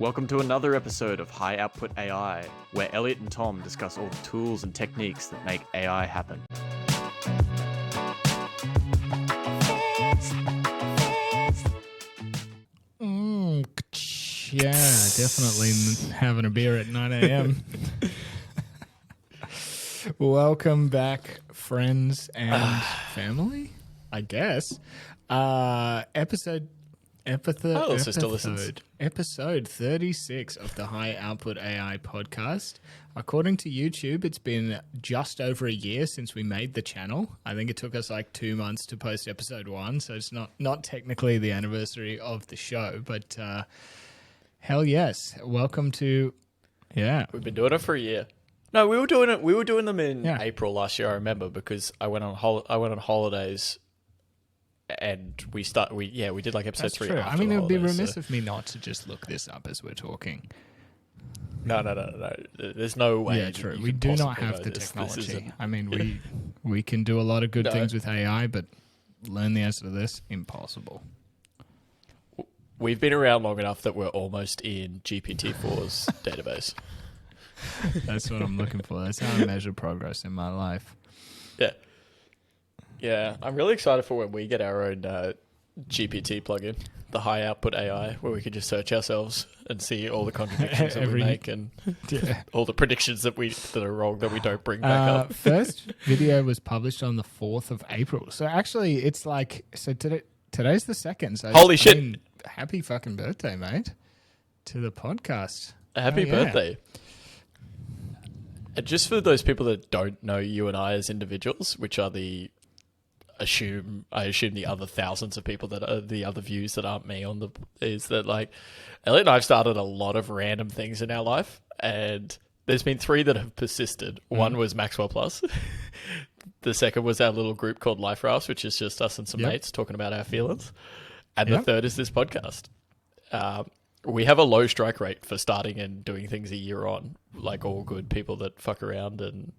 Welcome to another episode of High Output AI, where Elliot and Tom discuss all the tools and techniques that make AI happen. Yeah, definitely having a beer at 9 a.m. Welcome back, friends and family, I guess. Episode 36 of the High Output AI podcast. According to YouTube, it's been just over a year since we made the channel. I think it took us like 2 months to post episode 1, so it's not technically the anniversary of the show, but hell yes. Welcome to We've been doing it for a year. No, we were doing them in April last year, I remember, because I went on holidays. And we did like episode 3 after I mean, it would be holidays, remiss of me not to just look this up as we're talking. No. There's no way. Yeah, true. We do not have the technology. I mean, we can do a lot of good things with AI, but learn the answer to this, impossible. We've been around long enough that we're almost in GPT-4's database. That's what I'm looking for. That's how I measure progress in my life. Yeah, I'm really excited for when we get our own GPT plugin, the High Output AI, where we can just search ourselves and see all the contradictions that we make and all the predictions that are wrong that we don't bring back up. First video was published on the 4th of April. So actually, it's like today's the 2nd. So holy shit! Happy fucking birthday, mate, to the podcast. Happy birthday. And just for those people that don't know you and I as individuals, which are I assume the other thousands of people that are the other views that aren't me is that like Elliot and I have started a lot of random things in our life, and there's been 3 that have persisted. One was Maxwell Plus. The second was our little group called Life Rafts, which is just us and some mates talking about our feelings. And the third is this podcast. We have a low strike rate for starting and doing things a year on, like all good people that fuck around and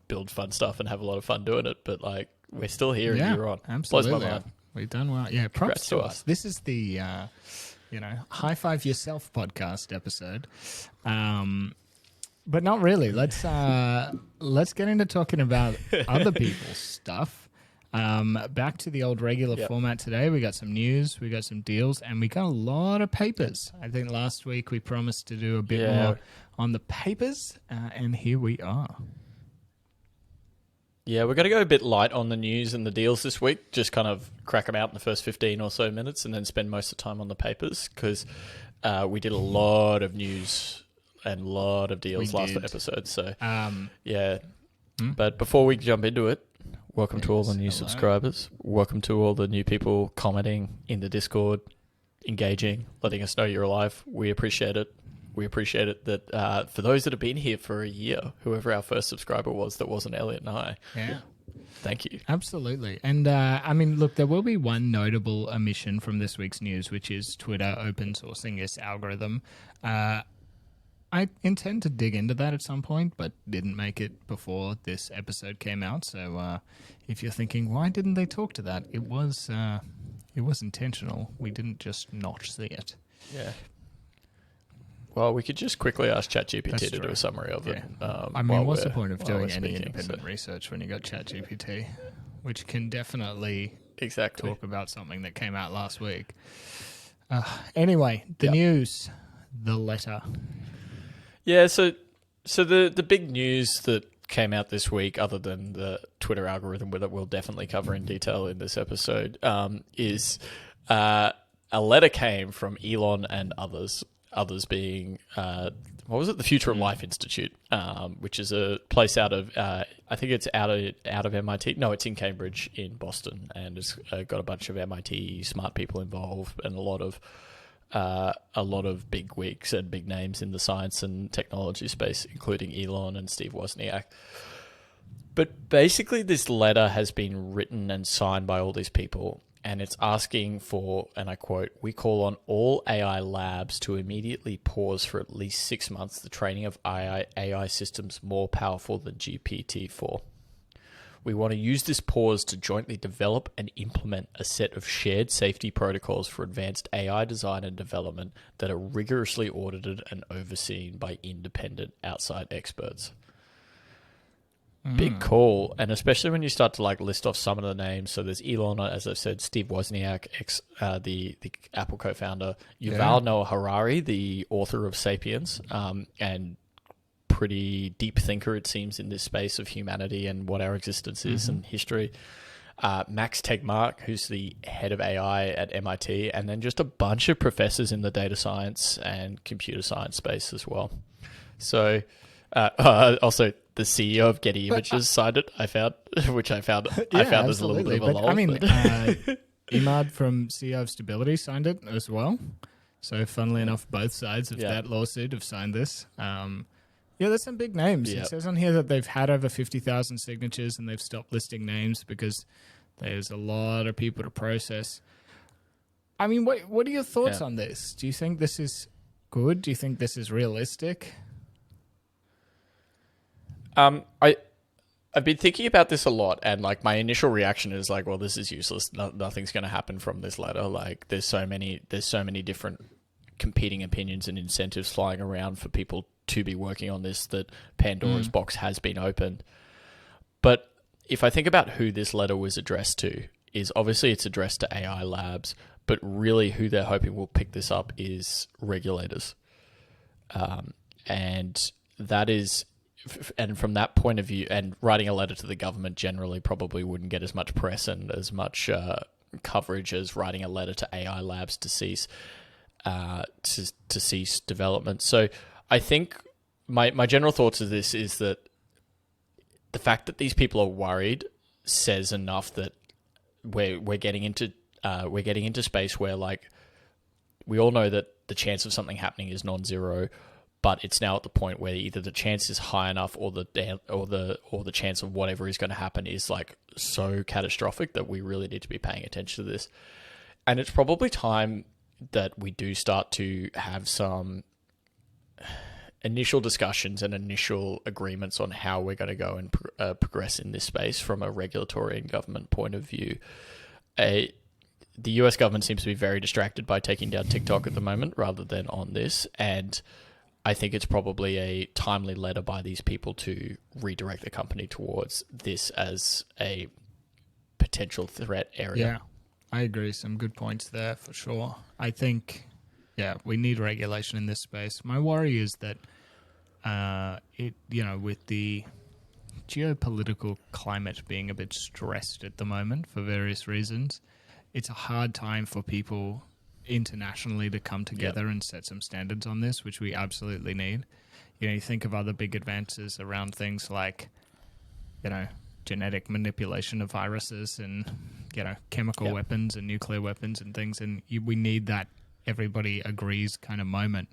build fun stuff and have a lot of fun doing it. But like, we're still here a year on. Absolutely. Blows my mind. We've done well. Yeah, props to us. This is the, high five yourself podcast episode. But not really. Let's get into talking about other people's stuff. Back to the old regular format today. We got some news, we got some deals, and we got a lot of papers. I think last week we promised to do a bit more on the papers, and here we are. Yeah, we're going to go a bit light on the news and the deals this week, just kind of crack them out in the first 15 or so minutes and then spend most of the time on the papers because we did a lot of news and a lot of deals last episode. So, But before we jump into it, welcome to all the new subscribers. Welcome to all the new people commenting in the Discord, engaging, letting us know you're alive. We appreciate it. We appreciate it that for those that have been here for a year, whoever our first subscriber was that wasn't Elliot and I. Yeah. Thank you. Absolutely. And I mean, look, there will be one notable omission from this week's news, which is Twitter open sourcing its algorithm. I intend to dig into that at some point, but didn't make it before this episode came out. So if you're thinking, why didn't they talk to that? It was intentional. We didn't just not see it. Yeah. Well, we could just quickly ask ChatGPT to do a summary of it. I mean, what's the point of doing any independent research when you got ChatGPT, which can definitely talk about something that came out last week? Anyway, the news, the letter. Yeah, so the big news that came out this week, other than the Twitter algorithm that we'll definitely cover in detail in this episode, is a letter came from Elon and others being, what was it? The Future of Life Institute, which is a place out of, I think it's out of MIT. No, it's in Cambridge in Boston, and it's got a bunch of MIT smart people involved and a lot of big wigs and big names in the science and technology space, including Elon and Steve Wozniak. But basically, this letter has been written and signed by all these people, and it's asking for, and I quote, "We call on all AI labs to immediately pause for at least 6 months the training of AI systems more powerful than GPT-4. We want to use this pause to jointly develop and implement a set of shared safety protocols for advanced AI design and development that are rigorously audited and overseen by independent outside experts. Big call, and especially when you start to like list off some of the names. So there's Elon, as I've said, Steve Wozniak, the Apple co-founder, Yuval Noah Harari, the author of *Sapiens*, and pretty deep thinker, it seems, in this space of humanity and what our existence is and history. Max Tegmark, who's the head of AI at MIT, and then just a bunch of professors in the data science and computer science space as well. So also the CEO of Getty Images signed it, I found as a little bit of a lull. I mean, Imad from CEO of Stability signed it as well. So funnily enough, both sides of that lawsuit have signed this. Yeah, there's some big names. It says on here that they've had over 50,000 signatures and they've stopped listing names because there's a lot of people to process. I mean, what are your thoughts on this? Do you think this is good? Do you think this is realistic? I've been thinking about this a lot, and like my initial reaction is like, well, this is useless. Nothing's going to happen from this letter. Like, there's so many different competing opinions and incentives flying around for people to be working on this, that Pandora's box has been opened. But if I think about who this letter was addressed to, is obviously it's addressed to AI labs, but really who they're hoping will pick this up is regulators. And that is, and from that point of view, and writing a letter to the government generally probably wouldn't get as much press and as much coverage as writing a letter to AI labs to cease development. So I think my general thoughts of this is that the fact that these people are worried says enough that we're getting into space where, like, we all know that the chance of something happening is non-zero, but it's now at the point where either the chance is high enough or the chance of whatever is going to happen is like so catastrophic that we really need to be paying attention to this. And it's probably time that we do start to have some initial discussions and initial agreements on how we're going to go and progress in this space from a regulatory and government point of view. The US government seems to be very distracted by taking down TikTok at the moment rather than on this, and I think it's probably a timely letter by these people to redirect the company towards this as a potential threat area. Yeah, I agree. Some good points there for sure. I think, we need regulation in this space. My worry is that with the geopolitical climate being a bit stressed at the moment for various reasons, it's a hard time for people internationally to come together and set some standards on this, which we absolutely need. You think of other big advances around things like, genetic manipulation of viruses and, chemical weapons and nuclear weapons and things, and we need that everybody agrees kind of moment.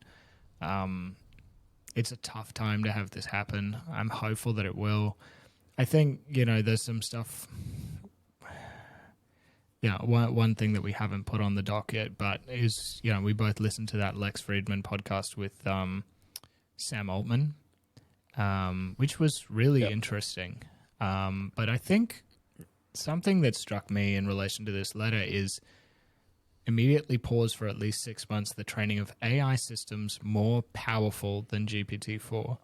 It's a tough time to have this happen. I'm hopeful that it will. I think, there's some stuff. One thing that we haven't put on the dock yet, but is, we both listened to that Lex Friedman podcast with Sam Altman, which was really interesting. But I think something that struck me in relation to this letter is immediately pause for at least 6 months the training of AI systems more powerful than GPT-4,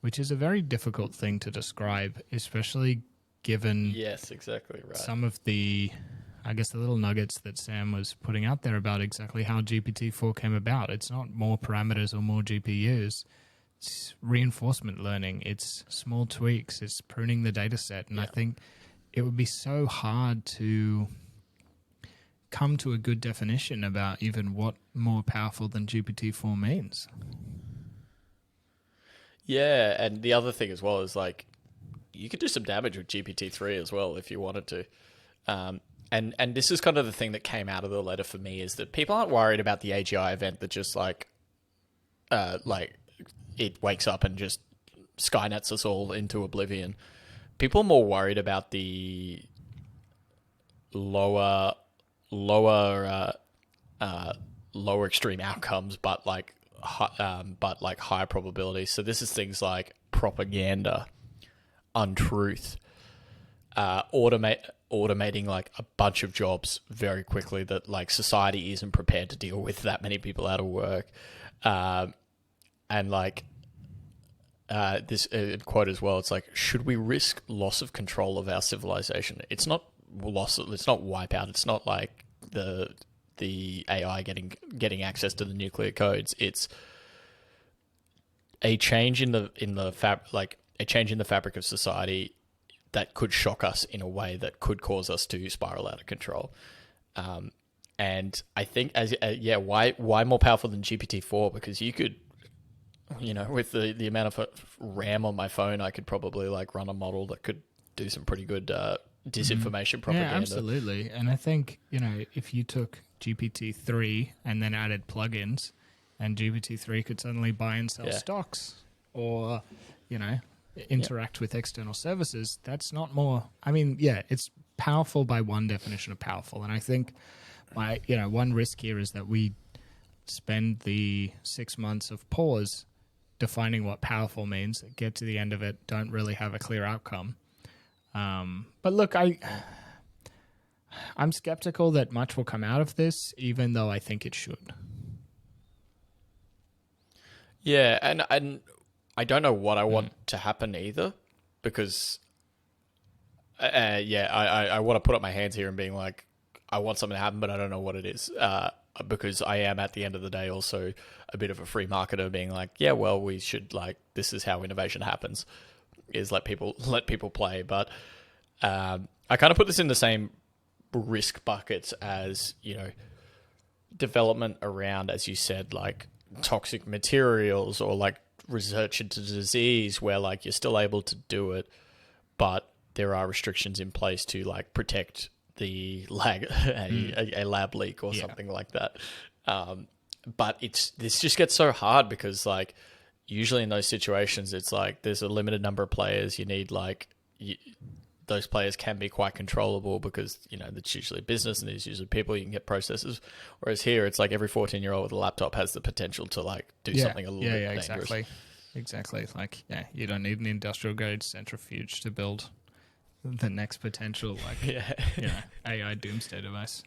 which is a very difficult thing to describe, especially given some of the, I guess, the little nuggets that Sam was putting out there about exactly how GPT-4 came about. It's not more parameters or more GPUs. It's reinforcement learning. It's small tweaks. It's pruning the data set. And I think it would be so hard to come to a good definition about even what more powerful than GPT-4 means. Yeah, and the other thing as well is, like, you could do some damage with GPT-3 as well if you wanted to. And this is kind of the thing that came out of the letter for me, is that people aren't worried about the AGI event that just like it wakes up and just Skynets us all into oblivion. People are more worried about the lower extreme outcomes, but higher probability. So this is things like propaganda, untruth, automating like a bunch of jobs very quickly that like society isn't prepared to deal with that many people out of work, and like this quote as well. It's like, should we risk loss of control of our civilization? It's not loss. It's not wipeout. It's not like the AI getting access to the nuclear codes. It's a change in the a change in the fabric of society that could shock us in a way that could cause us to spiral out of control. And I think why more powerful than GPT-4? Because you could, with the amount of RAM on my phone, I could probably like run a model that could do some pretty good disinformation propaganda. Yeah, absolutely. And I think, if you took GPT-3 and then added plugins, and GPT-3 could suddenly buy and sell stocks or, interact with external services, that's not more... I mean, it's powerful by one definition of powerful. And I think one risk here is that we spend the 6 months of pause defining what powerful means, get to the end of it, don't really have a clear outcome. But look, I'm skeptical that much will come out of this, even though I think it should. Yeah, and I don't know what I want to happen either, because I want to put up my hands here and being like, I want something to happen, but I don't know what it is, because I am at the end of the day also a bit of a free marketer, being like, yeah, well, we should, like, this is how innovation happens, is let people play. But I kind of put this in the same risk buckets as, development around, as you said, like toxic materials or like research into disease, where like you're still able to do it, but there are restrictions in place to like protect the a lab leak or something like that. But this just gets so hard because like usually in those situations, it's like there's a limited number of players. You need those players can be quite controllable because, it's usually business and there's usually people, you can get processes. Whereas here, it's like every 14-year-old with a laptop has the potential to like do something a little bit dangerous. Exactly. Like, you don't need an industrial grade centrifuge to build the next potential AI doomsday device.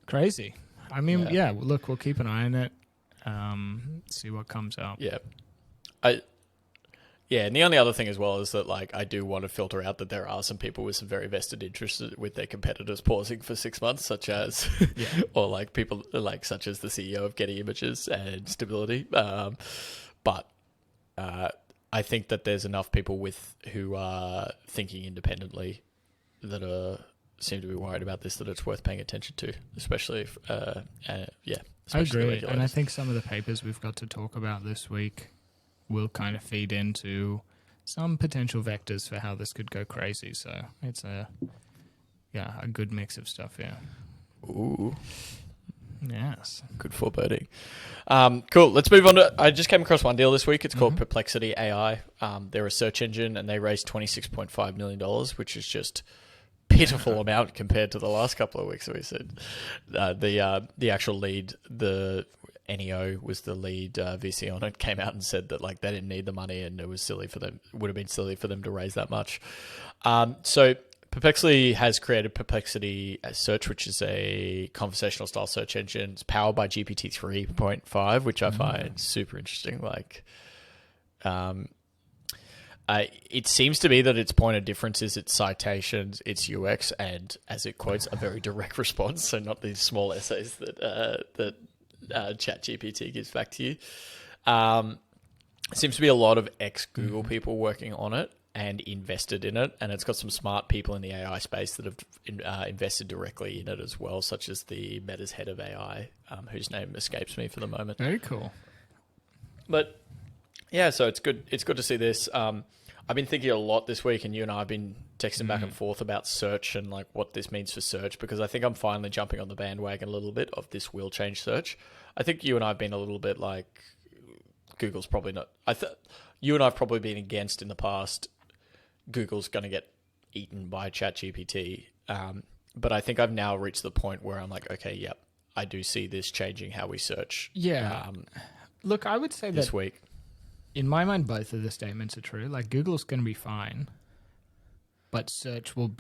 Crazy. I mean, look, we'll keep an eye on it. See what comes out. And the only other thing as well is that like I do want to filter out that there are some people with some very vested interests with their competitors pausing for 6 months, such as or like people like such as the CEO of Getty Images and Stability. But I think that there's enough people who are thinking independently that seem to be worried about this, that it's worth paying attention to, especially if, I agree. And I think some of the papers we've got to talk about this week will kind of feed into some potential vectors for how this could go crazy. So it's a good mix of stuff, Ooh. Yes. Good foreboding. Cool. Let's move on to... I just came across one deal this week. It's called Perplexity AI. They're a search engine and they raised $26.5 million, which is just pitiful amount compared to the last couple of weeks. We said the actual lead, the NEO was the lead VC on it, came out and said that like they didn't need the money and it was silly for them. It would have been silly for them to raise that much. So Perplexity has created Perplexity Search, which is a conversational style search engine. It's powered by GPT 3.5, which I find super interesting. Like, it seems to be that its point of difference is its citations, its UX, and as it quotes, a very direct response. So not these small essays that ChatGPT gives back to you. Seems to be a lot of ex-Google people working on it and invested in it, and it's got some smart people in the AI space that have invested directly in it as well, such as the Meta's head of AI, whose name escapes me for the moment. Very cool. But yeah, so it's good. It's good to see this. I've been thinking a lot this week, and you and I have been texting back and forth about search and like what this means for search, because I think I'm finally jumping on the bandwagon a little bit of this will change search. I think you and I have been a little bit like Google's probably not. You and I have probably been against in the past. Google's going to get eaten by ChatGPT, but I think I've now reached the point where I'm like, okay, yep, I do see this changing how we search. Yeah. Look, I would say this that week. In my mind, both of the statements are true. Like, Google's going to be fine, but search will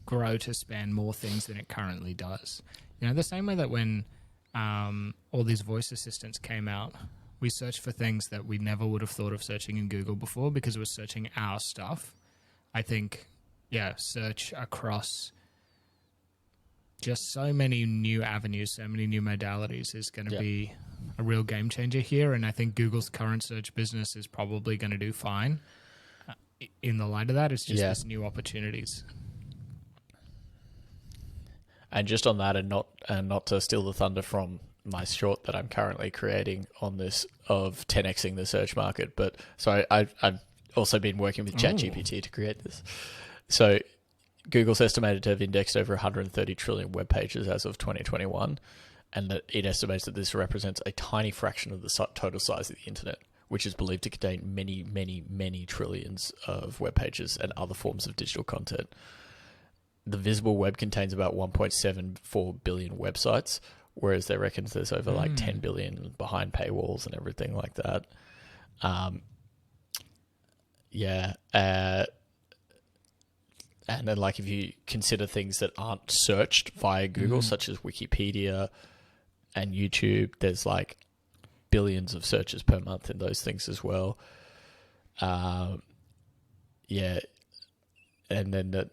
grow to span more things than it currently does. The same way that when all these voice assistants came out, we searched for things that we never would have thought of searching in Google before because it was searching our stuff. I think, search across just so many new avenues, so many new modalities is going to be a real game changer here. And I think Google's current search business is probably going to do fine. In the light of that, it's just this new opportunities. And just on that, and not to steal the thunder from my short that I'm currently creating on this of 10xing the search market, but so I've also been working with ChatGPT to create this. So Google's estimated to have indexed over 130 trillion web pages as of 2021, and that it estimates that this represents a tiny fraction of the total size of the internet, which is believed to contain many, many, many trillions of web pages and other forms of digital content. The visible web contains about 1.74 billion websites, whereas they reckon there's over 10 billion behind paywalls and everything like that. And then if you consider things that aren't searched via Google, such as Wikipedia and YouTube, there's billions of searches per month in those things as well. And then the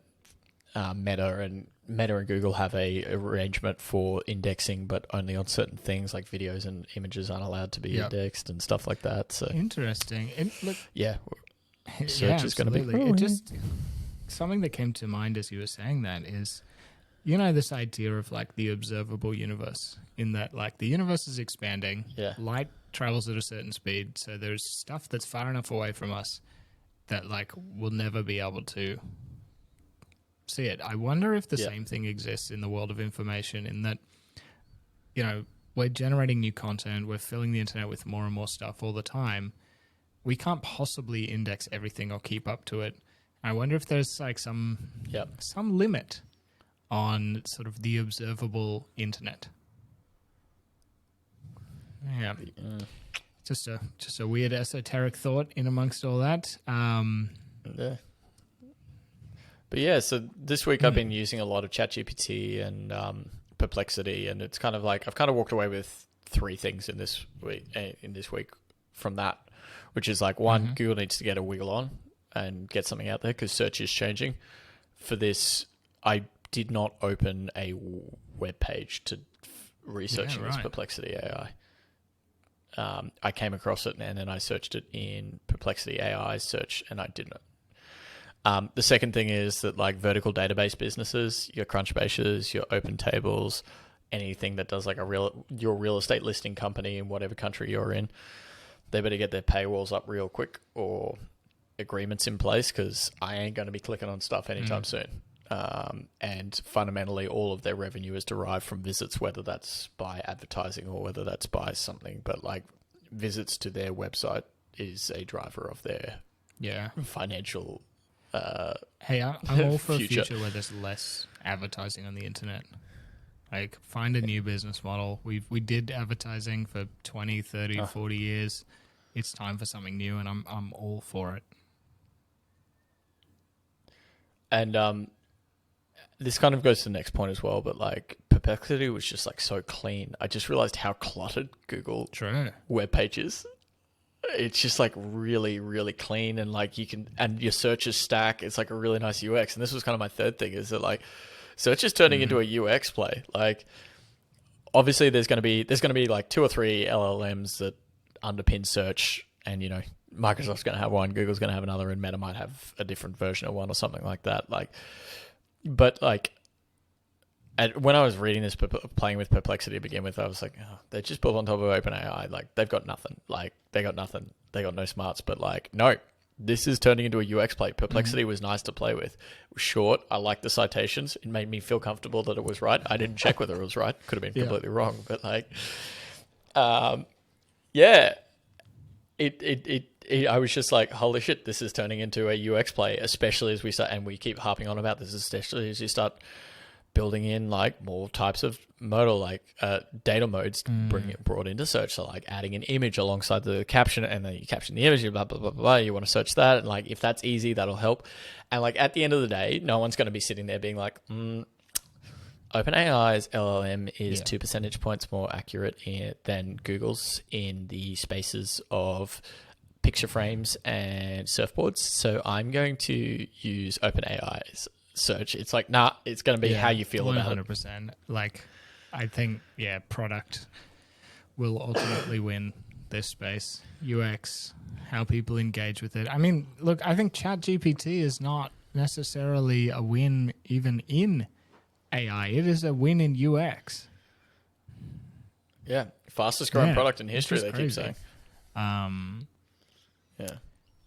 Meta and Google have a arrangement for indexing, but only on certain things like videos and images aren't allowed to be indexed and stuff like that. So interesting. And look, search is going to be it just something that came to mind as you were saying that is, this idea of the observable universe, in that the universe is expanding, light travels at a certain speed, so there's stuff that's far enough away from us that we'll never be able to see it. I wonder if the same thing exists in the world of information, in that, we're generating new content, we're filling the internet with more and more stuff all the time. We can't possibly index everything or keep up to it. I wonder if there's some limit on sort of the observable internet. Yeah. Just a weird esoteric thought in amongst all that. But so this week I've been using a lot of ChatGPT and Perplexity, and it's kind of I've kind of walked away with three things in this week from that, which is one, Google needs to get a wiggle on and get something out there because search is changing. For this, I did not open a web page to researching this Perplexity AI. I came across it and then I searched it in Perplexity AI search, and I didn't. The second thing is that vertical database businesses, your Crunchbases, your Open Tables, anything that does your real estate listing company in whatever country you're in, they better get their paywalls up real quick or agreements in place, because I ain't going to be clicking on stuff anytime soon. And fundamentally, all of their revenue is derived from visits, whether that's by advertising or whether that's by something. But visits to their website is a driver of their financial. Hey, I'm all for a future where there's less advertising on the internet. Find a new business model. We did advertising for 20, 30, 40 years. It's time for something new, and I'm all for it. And this kind of goes to the next point as well, but Perplexity was just so clean. I just realized how cluttered Google web page is. It's just really, really clean, and you can, and your searches stack. It's a really nice UX. And this was kind of my third thing, is that search is turning into a UX play. Obviously there's going to be 2 or 3 LLMs that underpin search, and Microsoft's going to have one, Google's going to have another, and Meta might have a different version of one or something like that. And when I was reading this, playing with Perplexity to begin with, I was they're just built on top of OpenAI. They've got nothing. They got nothing. They got no smarts. But no, this is turning into a UX play. Perplexity was nice to play with. It was short. I liked the citations. It made me feel comfortable that it was right. I didn't check whether it was right. Could have been completely wrong. But I was just holy shit, this is turning into a UX play, especially as we start, and we keep harping on about this, especially as you start building in like more types of modal, like data modes, bring it brought into search. So like adding an image alongside the caption, and then you caption the image, blah blah blah blah. You want to search that, and like if that's easy, that'll help. And like at the end of the day, no one's going to be sitting there being like, OpenAI's LLM is 2 percentage points more accurate than Google's in the spaces of picture frames and surfboards. So I'm going to use OpenAI's search. It's like, nah, it's going to be how you feel 100%. About it. 100%. Like, I think, product will ultimately win this space. UX, how people engage with it. I mean, look, I think ChatGPT is not necessarily a win even in AI. It is a win in UX. Yeah, fastest growing product in history, they keep saying.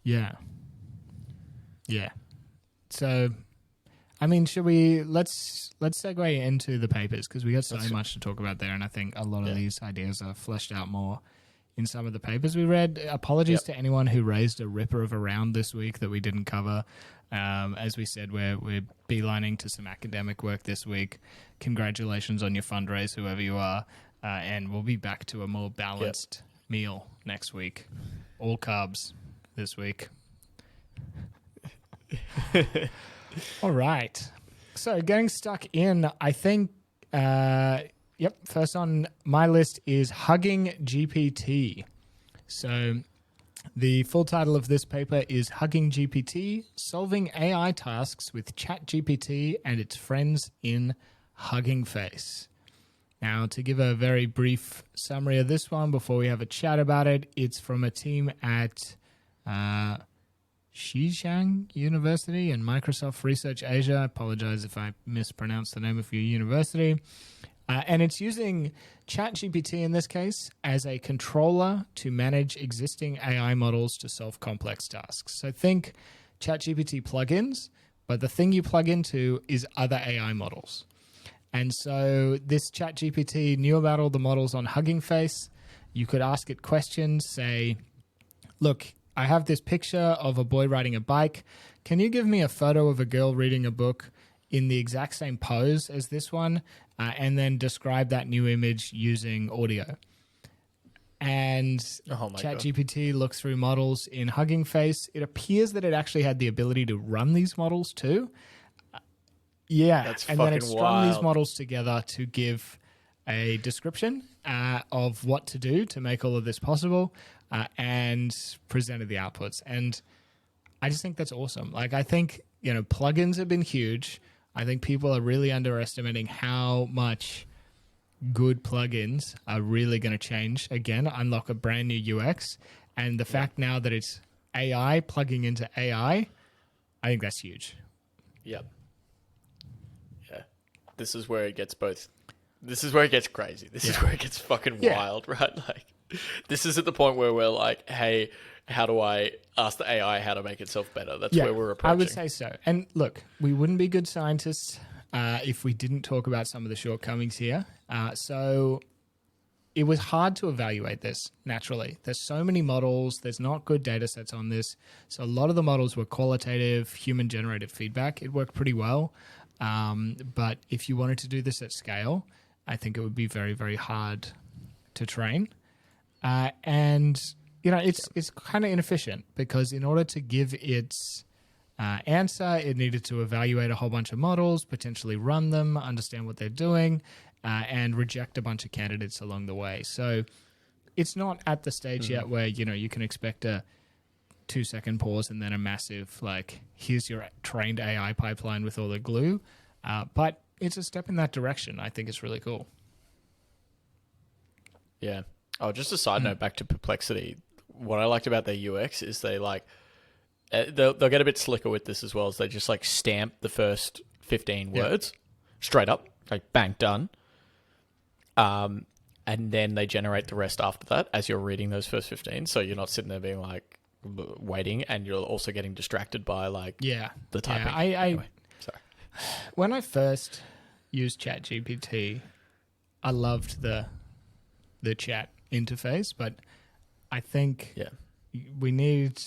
Yeah. So, I mean, should we let's segue into the papers, because we got so much to talk about there, and I think a lot of these ideas are fleshed out more in some of the papers we read. Apologies to anyone who raised a ripper of a round this week that we didn't cover. As we said, we're beelining to some academic work this week. Congratulations on your fundraise, whoever you are, and we'll be back to a more balanced meal next week. All carbs this week. All right. So getting stuck in, I think, first on my list is Hugging GPT. So the full title of this paper is Hugging GPT, Solving AI Tasks with ChatGPT and its Friends in Hugging Face. Now, to give a very brief summary of this one before we have a chat about it, it's from a team at Xizang University and Microsoft Research Asia. I apologize if I mispronounced the name of your university. And it's using ChatGPT in this case as a controller to manage existing AI models to solve complex tasks. So think ChatGPT plugins, but the thing you plug into is other AI models. And so this ChatGPT knew about all the models on Hugging Face. You could ask it questions, say, look, I have this picture of a boy riding a bike. Can you give me a photo of a girl reading a book in the exact same pose as this one, and then describe that new image using audio? And ChatGPT looks through models in Hugging Face. It appears that it actually had the ability to run these models too. That's and then it strung these models together to give a description of what to do to make all of this possible, and presented the outputs. And I just think that's awesome. Like, I think, plugins have been huge. I think people are really underestimating how much good plugins are really going to change, again, unlock a brand new UX. And the fact now that it's AI plugging into AI, I think that's huge. Yep. Yeah. This is where it gets this is where it gets crazy. This is where it gets fucking wild, right? Like, this is at the point where we're like, hey, how do I ask the AI how to make itself better? That's where we're approaching. I would say so. And look, we wouldn't be good scientists if we didn't talk about some of the shortcomings here. So it was hard to evaluate this naturally. There's so many models. There's not good data sets on this. So a lot of the models were qualitative, human-generated feedback. It worked pretty well. But if you wanted to do this at scale, I think it would be very, very hard to train. And it's kind of inefficient, because in order to give its answer, it needed to evaluate a whole bunch of models, potentially run them, understand what they're doing, and reject a bunch of candidates along the way. So it's not at the stage yet where, you can expect a 2-second pause and then a massive, here's your trained AI pipeline with all the glue. But it's a step in that direction. I think it's really cool. Yeah. Oh, just a side note back to Perplexity. What I liked about their UX is they'll get a bit slicker with this as well, as they just stamp the first 15 words straight up, bang, done. And then they generate the rest after that as you're reading those first 15. So you're not sitting there being waiting, and you're also getting distracted by the typing. Anyway, sorry. When I first used ChatGPT, I loved the chat interface, but I think we need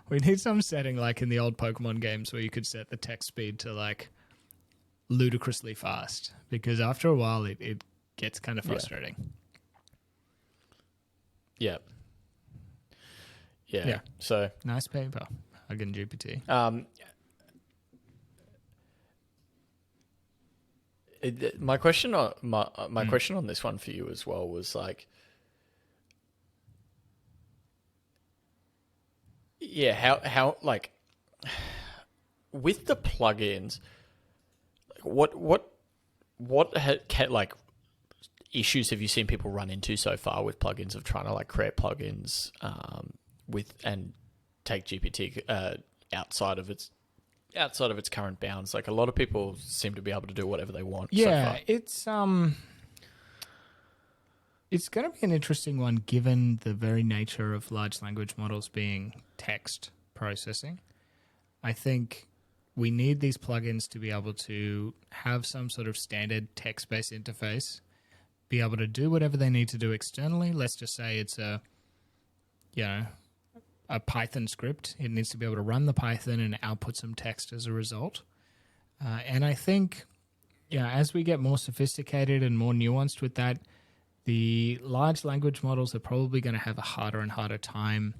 we need some setting like in the old Pokemon games where you could set the text speed to ludicrously fast, because after a while it gets kind of frustrating. Yeah. Yeah. So Nice paper, Hugging GPT. My question on my question on this one for you as well was like, how like with the plugins, what like issues have you seen people run into so far with plugins of trying to like create plugins with and take GPT outside of its current bounds? Like a lot of people seem to be able to do whatever they want. Yeah, so far. It's going to be an interesting one given the very nature of large language models being text processing. I think we need these plugins to be able to have some sort of standard text-based interface, be able to do whatever they need to do externally. Let's just say it's a Python script. It needs to be able to run the Python and output some text as a result. And I think, as we get more sophisticated and more nuanced with that, the large language models are probably going to have a harder and harder time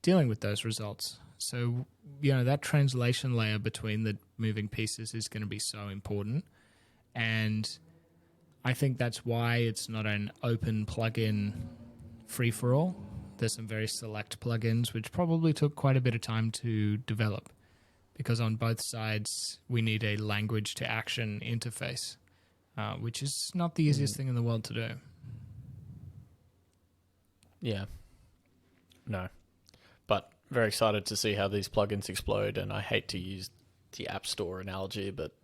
dealing with those results. So, that translation layer between the moving pieces is going to be so important. And I think that's why it's not an open plugin free-for-all. There's some very select plugins which probably took quite a bit of time to develop, because on both sides we need a language to action interface, which is not the easiest thing in the world to do. Yeah. No. But very excited to see how these plugins explode, and I hate to use the App Store analogy, but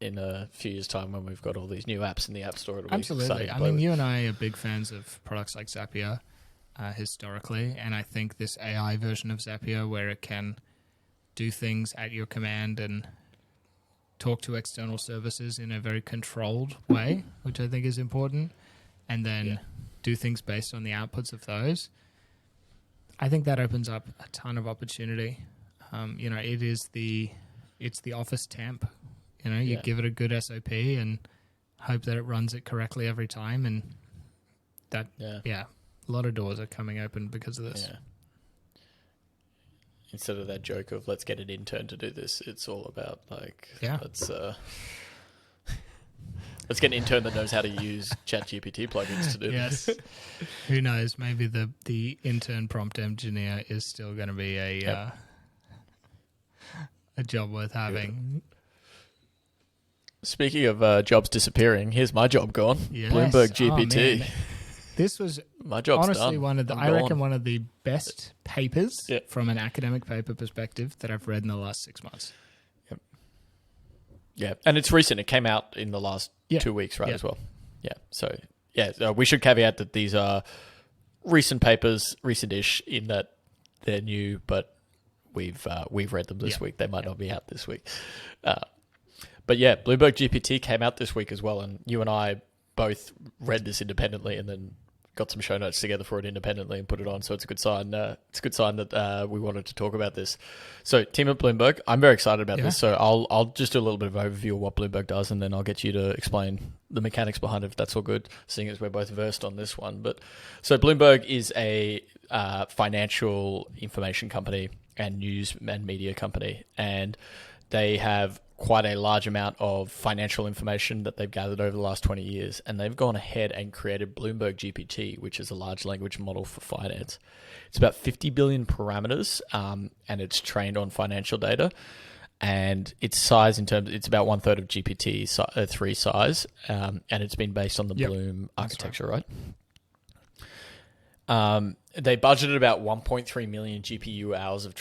in a few years' time when we've got all these new apps in the App Store, it'll Absolutely. be exciting. I mean, you and I are big fans of products like Zapier historically, and I think this AI version of Zapier, where it can do things at your command and talk to external services in a very controlled way, which I think is important, and then do things based on the outputs of those, I think that opens up a ton of opportunity. It's the Office temp. You give it a good SOP and hope that it runs it correctly every time, and that a lot of doors are coming open because of this. Yeah. Instead of that joke of let's get an intern to do this, it's all about like let's get an intern that knows how to use ChatGPT plugins to do this. Who knows? Maybe the intern prompt engineer is still going to be a job worth having. Speaking of jobs disappearing, here's my job gone. Yes. Bloomberg GPT. This was my job's honestly done. one of the best papers from an academic paper perspective that I've read in the last 6 months. Yep. Yeah, and it's recent. It came out in the last 2 weeks, right, as well. Yeah, so we should caveat that these are recent papers, recent-ish, in that they're new, but we've read them this week. They might not be out this week. But Bloomberg GPT came out this week as well, and you and I both read this independently and then got some show notes together for it independently and put it on. So it's a good sign. It's a good sign that we wanted to talk about this. So team at Bloomberg, I'm very excited about this. So I'll just do a little bit of overview of what Bloomberg does, and then I'll get you to explain the mechanics behind it, if that's all good, seeing as we're both versed on this one. But so Bloomberg is a financial information company and news and media company, and they have quite a large amount of financial information that they've gathered over the last 20 years. And they've gone ahead and created Bloomberg GPT, which is a large language model for finance. It's about 50 billion parameters, and it's trained on financial data. And its size it's about 1/3 of GPT-3 size. And it's been based on the Bloom architecture, right? They budgeted about 1.3 million GPU hours of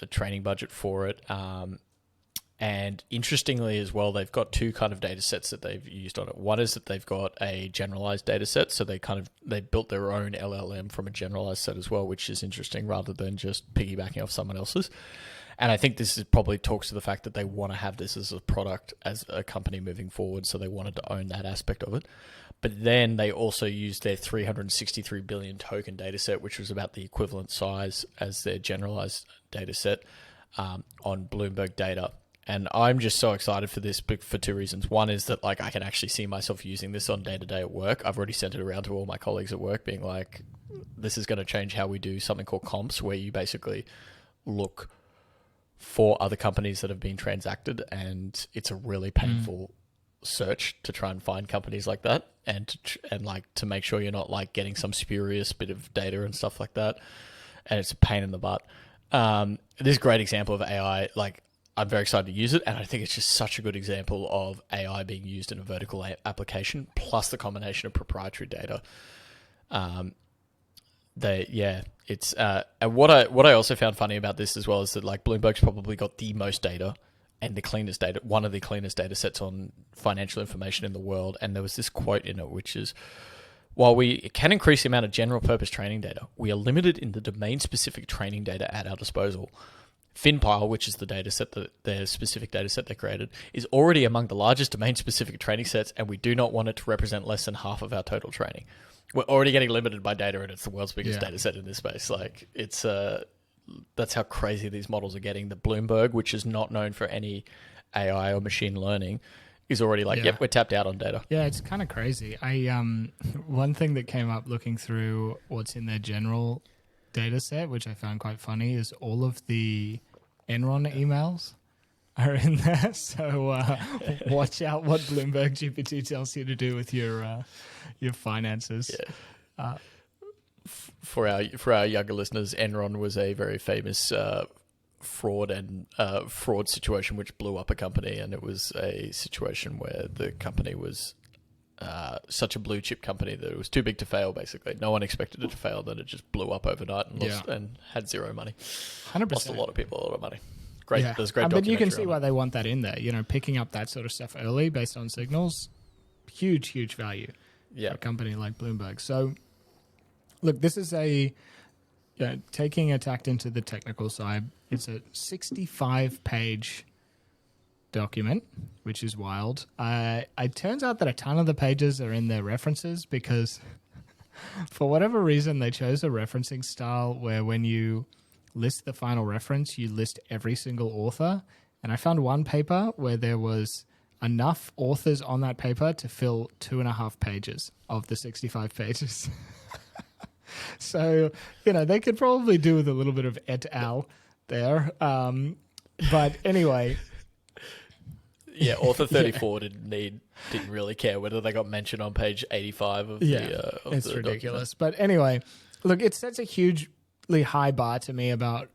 a training budget for it. And interestingly as well, they've got two kind of data sets that they've used on it. One is that they've got a generalized data set. So they built their own LLM from a generalized set as well, which is interesting rather than just piggybacking off someone else's. And I think this probably talks to the fact that they want to have this as a product as a company moving forward. So they wanted to own that aspect of it. But then they also used their 363 billion token data set, which was about the equivalent size as their generalized data set on Bloomberg data. And I'm just so excited for this for two reasons. One is that like I can actually see myself using this on day to day at work. I've already sent it around to all my colleagues at work, being like, this is going to change how we do something called comps, where you basically look for other companies that have been transacted, and it's a really painful search to try and find companies like that, and like to make sure you're not like getting some spurious bit of data and stuff like that, and it's a pain in the butt. This is a great example of AI. Like, I'm very excited to use it, and I think it's just such a good example of AI being used in a vertical application, plus the combination of proprietary data. It's and what I also found funny about this as well is that like Bloomberg's probably got the most data and the cleanest data, one of the cleanest data sets on financial information in the world. And there was this quote in it, which is, while we can increase the amount of general purpose training data, we are limited in the domain specific training data at our disposal. FinPile, which is the data set that their specific data set they created, is already among the largest domain specific training sets, and we do not want it to represent less than half of our total training. We're already getting limited by data, and it's the world's biggest data set in this space. Like, it's that's how crazy these models are getting. The Bloomberg, which is not known for any AI or machine learning, is already like, yep, we're tapped out on data. Yeah, it's kind of crazy. One thing that came up looking through what's in their general data set, which I found quite funny, is all of the Enron emails are in there. So watch out what Bloomberg GPT tells you to do with your finances. Yeah. For our younger listeners, Enron was a very famous fraud situation which blew up a company, and it was a situation where the company was such a blue chip company that it was too big to fail. Basically, no one expected it to fail. Then it just blew up overnight and lost and had zero money. 100%. Lost a lot of people a lot of money. Great, there's great. But you can see why they want that in there. You know, picking up that sort of stuff early based on signals, huge value. For a company like Bloomberg. So, look, this is taking a tact into the technical side. It's a 65-page document, which is wild. It turns out that a ton of the pages are in their references because for whatever reason, they chose a referencing style where when you list the final reference, you list every single author. And I found one paper where there was enough authors on that paper to fill 2.5 pages of the 65 pages. So, they could probably do with a little bit of et al. There. But anyway. Yeah, author 34 didn't really care whether they got mentioned on page 85 of it's the ridiculous. document. But anyway, look, it sets a hugely high bar to me about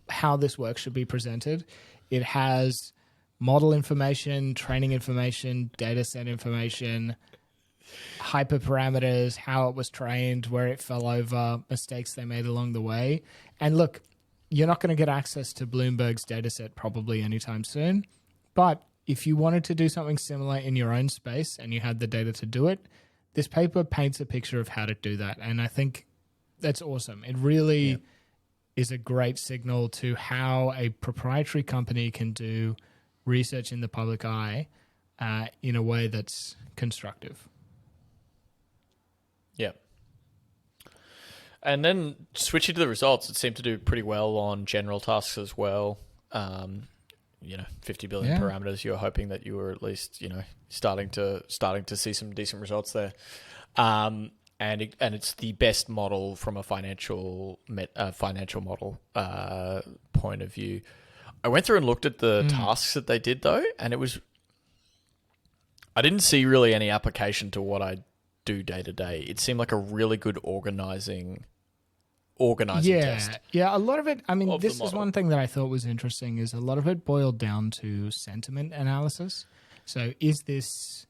how this work should be presented. It has model information, training information, data set information, hyperparameters, how it was trained, where it fell over, mistakes they made along the way. And look, you're not going to get access to Bloomberg's data set probably anytime soon. But if you wanted to do something similar in your own space and you had the data to do it, this paper paints a picture of how to do that. And I think that's awesome. It really is a great signal to how a proprietary company can do research in the public eye in a way that's constructive. Yeah. And then switching to the results, it seemed to do pretty well on general tasks as well. 50 billion parameters. You were hoping that you were at least, starting to see some decent results there. And it's the best model from a financial model point of view. I went through and looked at the tasks that they did though, and I didn't see really any application to what I do day to day. It seemed like a really good organizing test. Yeah, a lot of it, this is one thing that I thought was interesting is a lot of it boiled down to sentiment analysis. So is this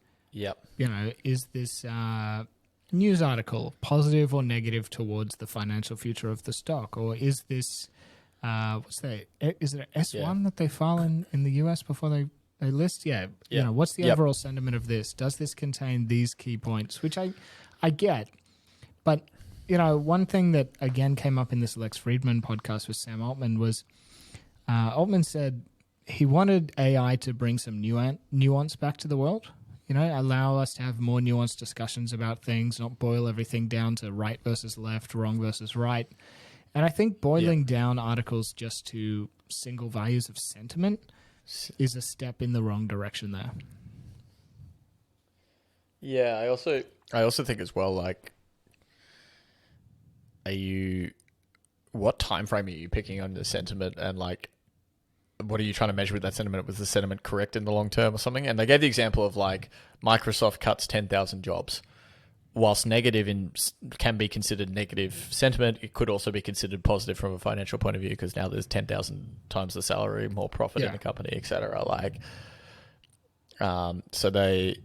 news article positive or negative towards the financial future of the stock? Or is this, is it an S1 that they file in the US before they list? What's the overall sentiment of this? Does this contain these key points? Which I get, but one thing that again came up in this Lex Friedman podcast with Sam Altman was Altman said he wanted AI to bring some nuance back to the world. Allow us to have more nuanced discussions about things, not boil everything down to right versus left, wrong versus right. And I think boiling down articles just to single values of sentiment is a step in the wrong direction there. Yeah, I also think as well, like, what time frame are you picking on the sentiment, and like, what are you trying to measure with that sentiment? Was the sentiment correct in the long term or something? And they gave the example of like Microsoft cuts 10,000 jobs. Whilst negative can be considered negative sentiment, it could also be considered positive from a financial point of view, because now there's 10,000 times the salary, more profit in the company, etc. Like, so they,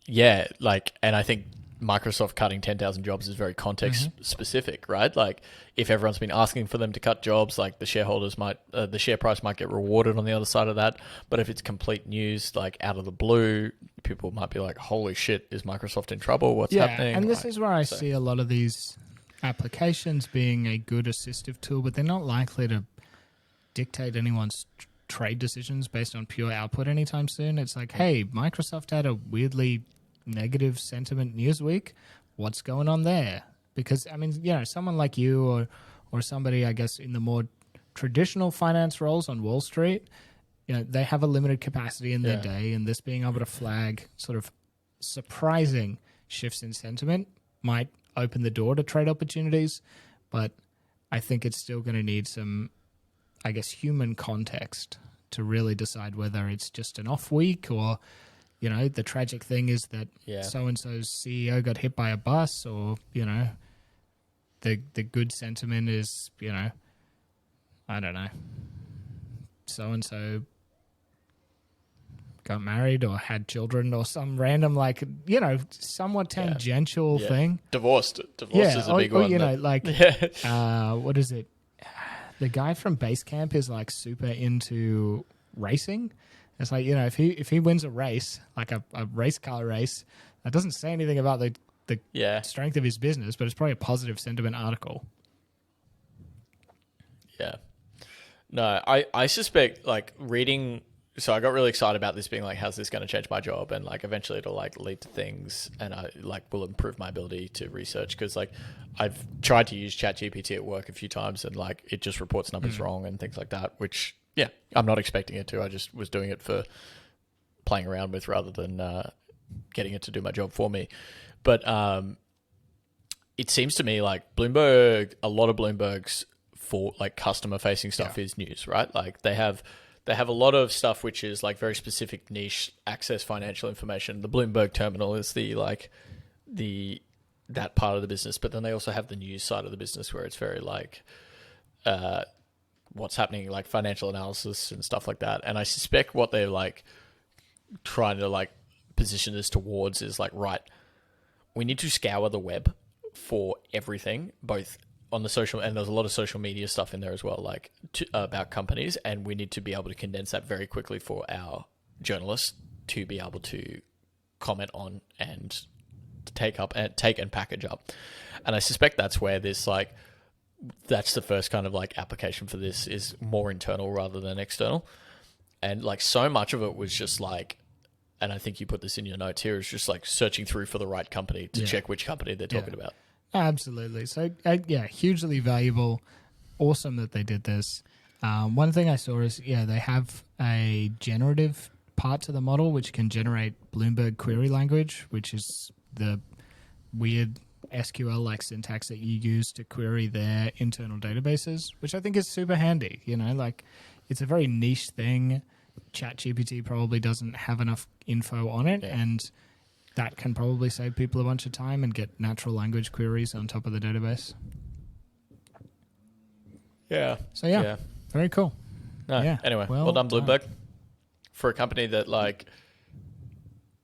and I think Microsoft cutting 10,000 jobs is very context specific, right? Like, if everyone's been asking for them to cut jobs, like the shareholders the share price might get rewarded on the other side of that. But if it's complete news, like out of the blue, people might be like, holy shit, is Microsoft in trouble? What's happening? And this is where I see a lot of these applications being a good assistive tool, but they're not likely to dictate anyone's trade decisions based on pure output anytime soon. It's like, hey, Microsoft had a weirdly negative sentiment news week. What's going on there? Because, I mean, someone like you or somebody, I guess, in the more traditional finance roles on Wall Street, they have a limited capacity in their day, and this being able to flag sort of surprising shifts in sentiment might open the door to trade opportunities. But I think it's still going to need some, I guess, human context to really decide whether it's just an off week, or the tragic thing is that so-and-so's CEO got hit by a bus, or, the good sentiment is, I don't know, so-and-so got married or had children, or some random, like, somewhat tangential thing. Divorced is a big one. What is it? The guy from Basecamp is, like, super into racing. It's like, if he wins a race, like a race car race, that doesn't say anything about the strength of his business, but it's probably a positive sentiment article. Yeah. No, I suspect, like, reading... So I got really excited about this being like, how's this going to change my job? And, like, eventually it'll, like, lead to things, and I, like, will improve my ability to research, because, like, I've tried to use ChatGPT at work a few times, and, like, it just reports numbers wrong and things like that, which... Yeah, I'm not expecting it to. I just was doing it for playing around with, rather than getting it to do my job for me. But it seems to me like Bloomberg, a lot of Bloomberg's for like customer-facing stuff is news, right? Like they have a lot of stuff which is like very specific niche access financial information. The Bloomberg terminal is that part of the business, but then they also have the news side of the business where it's very like what's happening, like financial analysis and stuff like that. And I suspect what they're like trying to like position this towards is like, right, we need to scour the web for everything, both on the social, and there's a lot of social media stuff in there as well, like about companies, and we need to be able to condense that very quickly for our journalists to be able to comment on and take and package up. And I suspect that's where this like, that's the first kind of like application for this is more internal rather than external. And like so much of it was just like, and I think you put this in your notes here, is just like searching through for the right company to check which company they're talking about. Absolutely. So hugely valuable. Awesome that they did this. One thing I saw is, they have a generative part to the model which can generate Bloomberg query language, which is the weird SQL-like syntax that you use to query their internal databases, which I think is super handy. Like it's a very niche thing. ChatGPT probably doesn't have enough info on it, and that can probably save people a bunch of time and get natural language queries on top of the database. Yeah. So very cool. No, anyway, well done, Bloomberg. For a company that like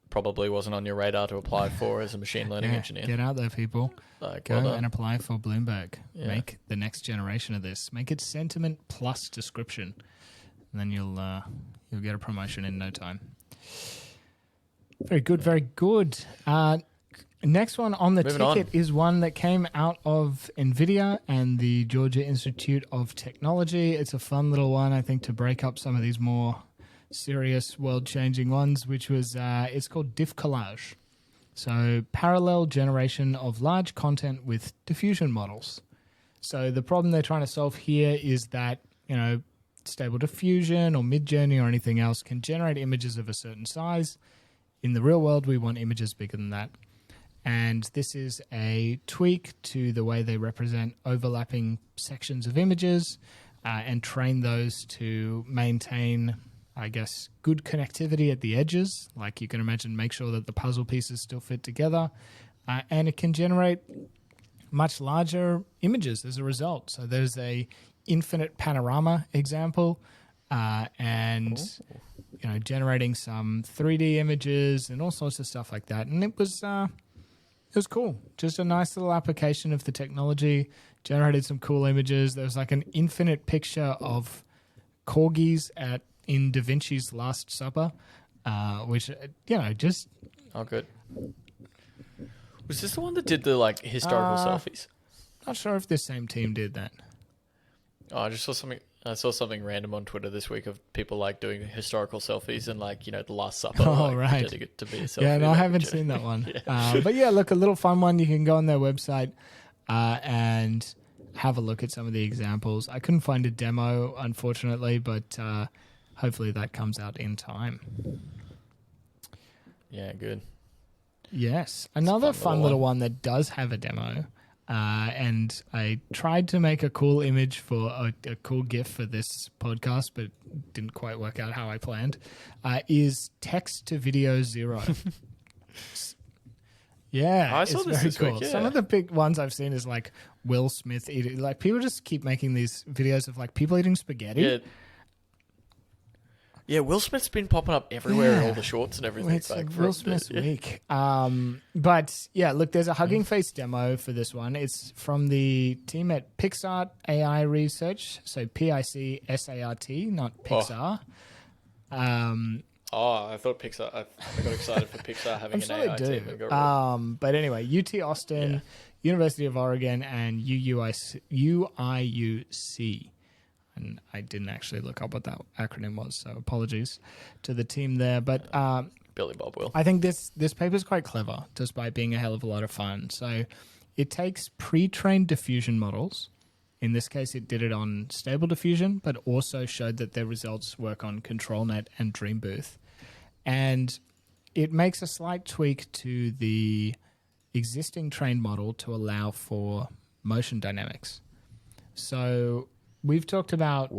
probably wasn't on your radar to apply for as a machine learning engineer. Get out there, people. Like, Go and apply for Bloomberg. Yeah. Make the next generation of this. Make it sentiment plus description, and then you'll get a promotion in no time. Very good, very good. Next one on the ticket is one that came out of NVIDIA and the Georgia Institute of Technology. It's a fun little one, I think, to break up some of these more serious world-changing ones, which was, it's called Diff Collage. So parallel generation of large content with diffusion models. So the problem they're trying to solve here is that, Stable Diffusion or Midjourney or anything else can generate images of a certain size. In the real world, we want images bigger than that. And this is a tweak to the way they represent overlapping sections of images and train those to maintain, I guess, good connectivity at the edges. Like you can imagine, make sure that the puzzle pieces still fit together. And it can generate much larger images as a result. So there's a infinite panorama example and generating some 3D images and all sorts of stuff like that. And it was cool. Just a nice little application of the technology. Generated some cool images. There was like an infinite picture of corgis in Da Vinci's Last Supper, which, just... Oh, good. Was this the one that did the, historical selfies? Not sure if this same team did that. Oh, I just saw something... I saw something random on Twitter this week of people doing historical selfies and the Last Supper. Right. Pretending it to be a selfie. Yeah, no, I haven't seen that one. Yeah. But yeah, look, a little fun one. You can go on their website and have a look at some of the examples. I couldn't find a demo, unfortunately, but hopefully that comes out in time. Yeah, good. Yes. Another fun little one that does have a demo. And I tried to make a cool image for a cool GIF for this podcast, but didn't quite work out how I planned, is text to video 0. Yeah, I saw this very this cool. week, yeah. Some of the big ones I've seen is Will Smith eating. People just keep making these videos of people eating spaghetti. Yeah. Yeah, Will Smith's been popping up everywhere in all the shorts and everything. It's Will Smith's week. But yeah, look, there's a Hugging Face demo for this one. It's from the team at Pixart AI Research. So PICSART, not Pixar. I thought Pixar. I got excited for Pixar having an AI team. And got but anyway, UT Austin, University of Oregon, and UIUC. And I didn't actually look up what that acronym was, so apologies to the team there. But Billy Bob will. I think this paper is quite clever, despite being a hell of a lot of fun. So it takes pre-trained diffusion models. In this case, it did it on Stable Diffusion, but also showed that their results work on ControlNet and Dreambooth. And it makes a slight tweak to the existing trained model to allow for motion dynamics. So we've talked about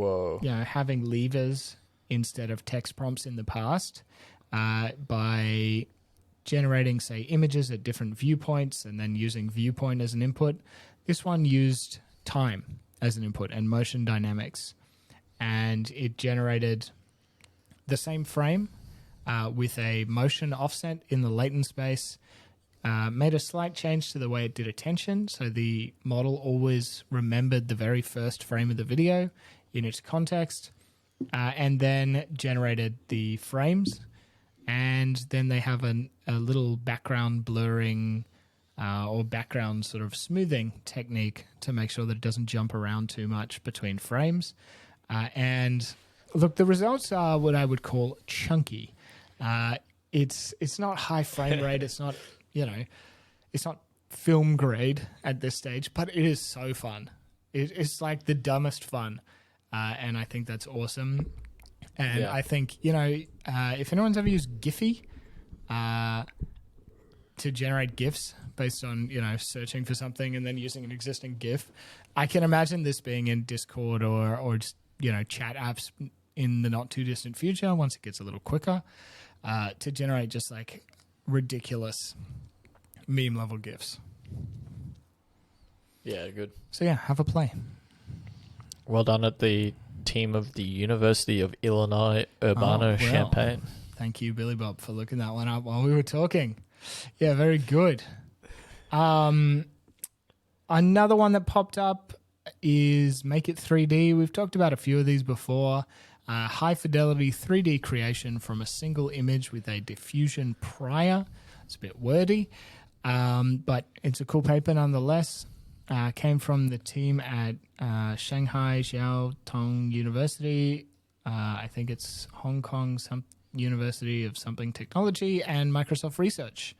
having levers instead of text prompts in the past by generating, say, images at different viewpoints and then using viewpoint as an input. This one used time as an input and motion dynamics. And it generated the same frame with a motion offset in the latent space, made a slight change to the way it did attention. So the model always remembered the very first frame of the video in its context, and then generated the frames. And then they have a little background blurring or background sort of smoothing technique to make sure that it doesn't jump around too much between frames. And look, the results are what I would call chunky. It's not high frame rate. It's not, it's not film grade at this stage, but it is so fun. It's like the dumbest fun. And I think that's awesome. And I think, if anyone's ever used Giphy to generate GIFs based on, searching for something and then using an existing GIF, I can imagine this being in Discord or just, chat apps in the not too distant future once it gets a little quicker to generate just ridiculous meme level GIFs. Yeah, good. So yeah, have a play. Well done at the team of the University of Illinois Urbana-Champaign. Thank you, Billy Bob, for looking that one up while we were talking. Yeah, very good. Another one that popped up is Make It 3D. We've talked about a few of these before. High fidelity 3D creation from a single image with a diffusion prior. It's a bit wordy, but it's a cool paper nonetheless. Came from the team at Shanghai Jiao Tong University. I think it's Hong Kong University of something technology and Microsoft Research.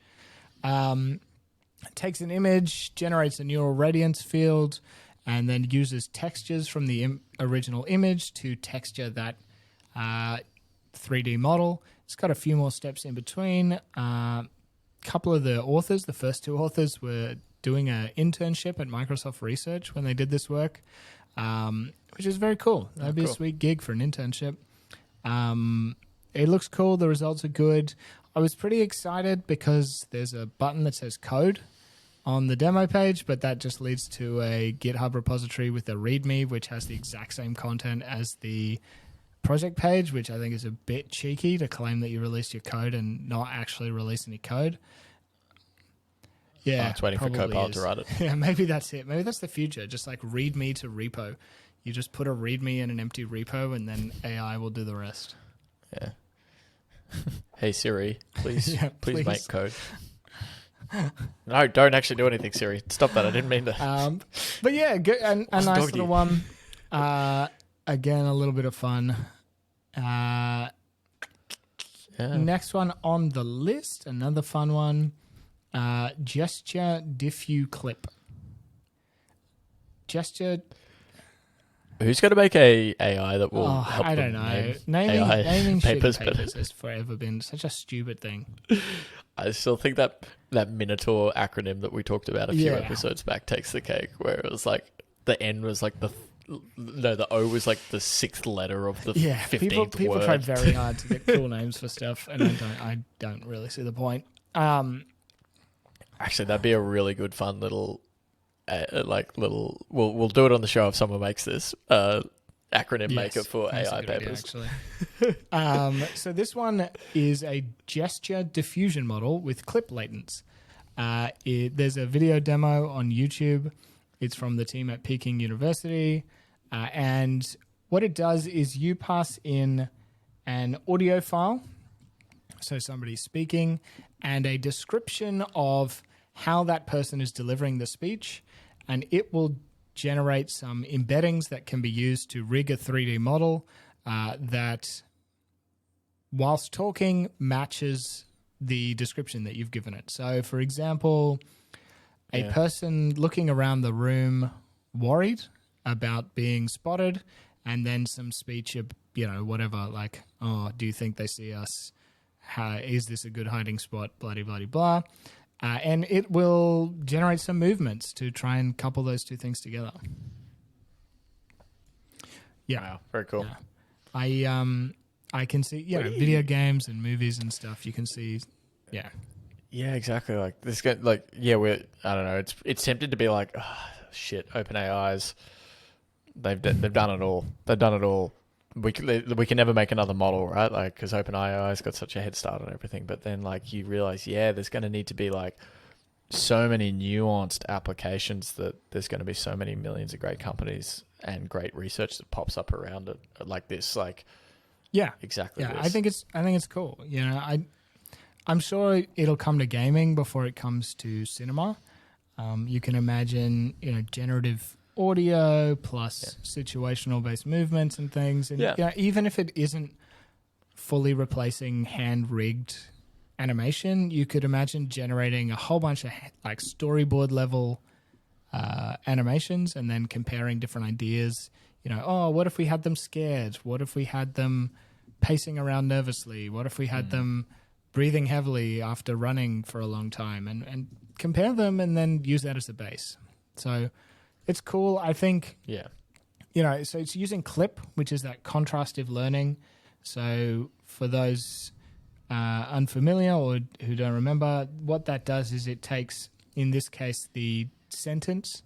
Takes an image, generates a neural radiance field, and then uses textures from the original image to texture that 3D model. It's got a few more steps in between. Couple of the authors, the first two authors, were doing an internship at Microsoft Research when they did this work, which is very cool. That'd be a sweet gig for an internship. It looks cool. The results are good. I was pretty excited because there's a button that says code on the demo page, but that just leads to a GitHub repository with a README, which has the exact same content as the project page, which I think is a bit cheeky to claim that you released your code and not actually release any code. Yeah, it's waiting for Copilot to write it. Yeah, maybe that's it. Maybe that's the future. Just like README to repo. You just put a README in an empty repo, and then AI will do the rest. Yeah. Hey Siri, please, Yeah, please make code. No, don't actually do anything, Siri. Stop that. I didn't mean to. But yeah, good, a nice doggy. little one. Again, a little bit of fun. Next one on the list, another fun one. Gesture diffuse clip. Gesture. Who's going to make a AI that will help I don't them know. name AI Naming papers, papers has forever been such a stupid thing. I still think that Minotaur acronym that we talked about a few episodes back takes the cake, where it was like the N was like the O was like the 6th letter of the 15th word. People try very hard to get cool names for stuff, and I don't really see the point. Actually, that'd be a really good fun little we'll do it on the show if someone makes this acronym maker for AI papers. Actually. So this one is a gesture diffusion model with clip latents. There's a video demo on YouTube. It's from the team at Peking University. And what it does is you pass in an audio file, so somebody's speaking, and a description of how that person is delivering the speech, and it will generate some embeddings that can be used to rig a 3D model that, whilst talking, matches the description that you've given it. So, for example, a person looking around the room worried about being spotted, and then some speech of, whatever, like, oh, do you think they see us? Is this a good hiding spot? Blah, blah, blah. And it will generate some movements to try and couple those two things together. Yeah. Wow, very cool. Yeah. I can see, video games and movies and stuff. You can see, Yeah, exactly. Like this guy, I don't know. It's tempted to be like, oh, shit, OpenAI's, they've done it all. They've done it all. We can never make another model, right? Like, because OpenAI's got such a head start on everything. But then, like, you realize, there's going to need to be like so many nuanced applications that there's going to be so many millions of great companies and great research that pops up around it, like this, like. Yeah, exactly. Yeah, this. I think it's cool. I'm sure it'll come to gaming before it comes to cinema. You can imagine, generative audio plus situational based movements and things, and even if it isn't fully replacing hand rigged animation, you could imagine generating a whole bunch of like storyboard level animations and then comparing different ideas. What if we had them scared? What if we had them pacing around nervously? What if we had them breathing heavily after running for a long time? And compare them and then use that as a base. So it's cool. I think, so it's using CLIP, which is that contrastive learning. So for those unfamiliar or who don't remember, what that does is it takes, in this case, the sentence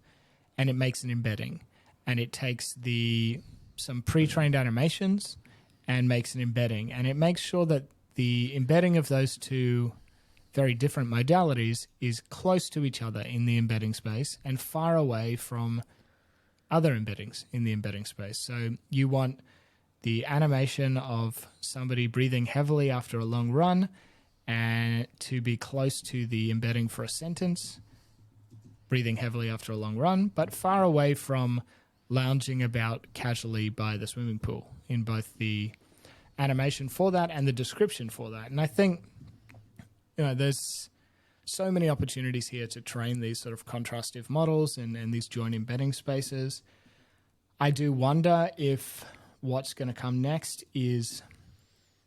and it makes an embedding. And it takes some pre-trained animations and makes an embedding. And it makes sure that the embedding of those two very different modalities is close to each other in the embedding space and far away from other embeddings in the embedding space. So you want the animation of somebody breathing heavily after a long run and to be close to the embedding for a sentence, breathing heavily after a long run, but far away from lounging about casually by the swimming pool, in both the animation for that and the description for that. And I think, there's so many opportunities here to train these sort of contrastive models and these joint embedding spaces. I do wonder if what's going to come next is,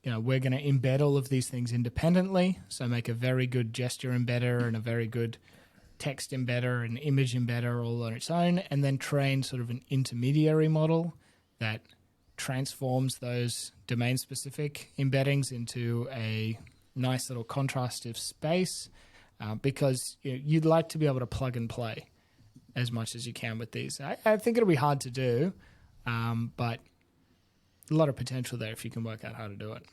we're going to embed all of these things independently. So make a very good gesture embedder and a very good text embedder and image embedder all on its own, and then train sort of an intermediary model that transforms those domain-specific embeddings into a nice little contrastive space, because you'd like to be able to plug and play as much as you can with these. I think it'll be hard to do, but a lot of potential there if you can work out how to do it.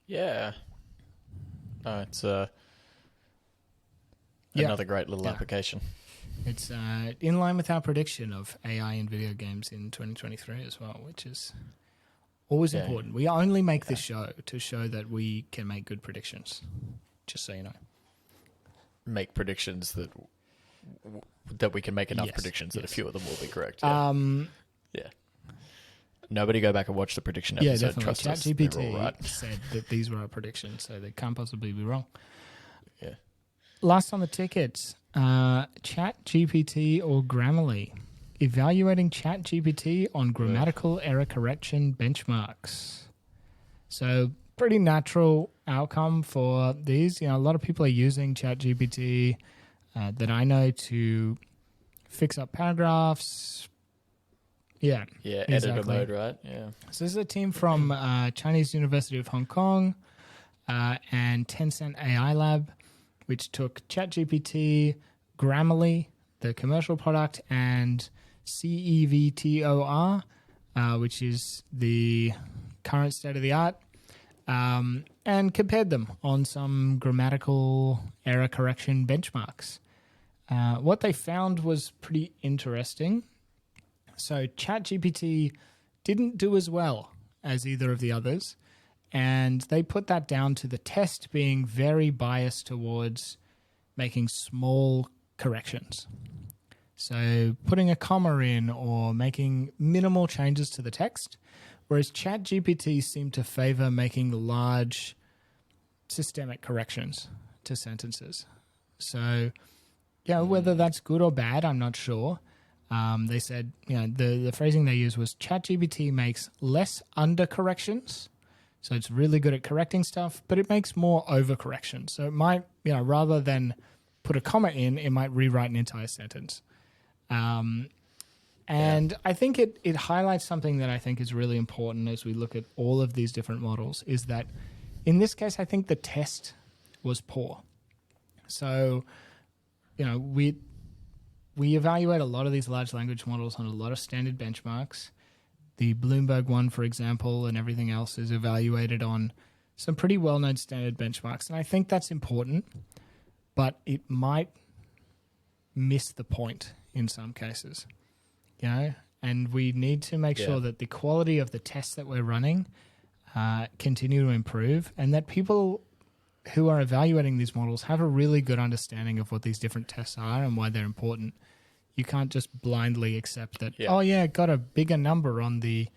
Yeah. No, it's another great little application. It's in line with our prediction of AI in video games in 2023 as well, which is always important. We only make this show to show that we can make good predictions, just so you know. Make predictions that we can make enough predictions that a few of them will be correct. Yeah. Nobody go back and watch the prediction episode. Yeah, definitely. Trust us, ChatGPT they're all right. said that these were our predictions, so they can't possibly be wrong. Yeah. Last on the tickets, ChatGPT or Grammarly. Evaluating ChatGPT on grammatical error correction benchmarks. So pretty natural outcome for these. A lot of people are using ChatGPT that I know to fix up paragraphs. Yeah, exactly. Editor mode, right? Yeah. So this is a team from Chinese University of Hong Kong and Tencent AI Lab, which took ChatGPT, Grammarly, the commercial product, and CEVTOR, which is the current state of the art, and compared them on some grammatical error correction benchmarks. What they found was pretty interesting. So ChatGPT didn't do as well as either of the others, and they put that down to the test being very biased towards making small corrections. So putting a comma in or making minimal changes to the text, whereas ChatGPT seemed to favor making large systemic corrections to sentences. So, whether that's good or bad, I'm not sure. They said, the phrasing they used was ChatGPT makes less under-corrections, so it's really good at correcting stuff, but it makes more over-corrections. So it might, rather than put a comma in, it might rewrite an entire sentence. I think it highlights something that I think is really important as we look at all of these different models, is that in this case, I think the test was poor. So, we evaluate a lot of these large language models on a lot of standard benchmarks. The Bloomberg one, for example, and everything else is evaluated on some pretty well-known standard benchmarks. And I think that's important, but it might miss the point in some cases. And we need to make sure that the quality of the tests that we're running continue to improve, and that people who are evaluating these models have a really good understanding of what these different tests are and why they're important. You can't just blindly accept that, got a bigger number on the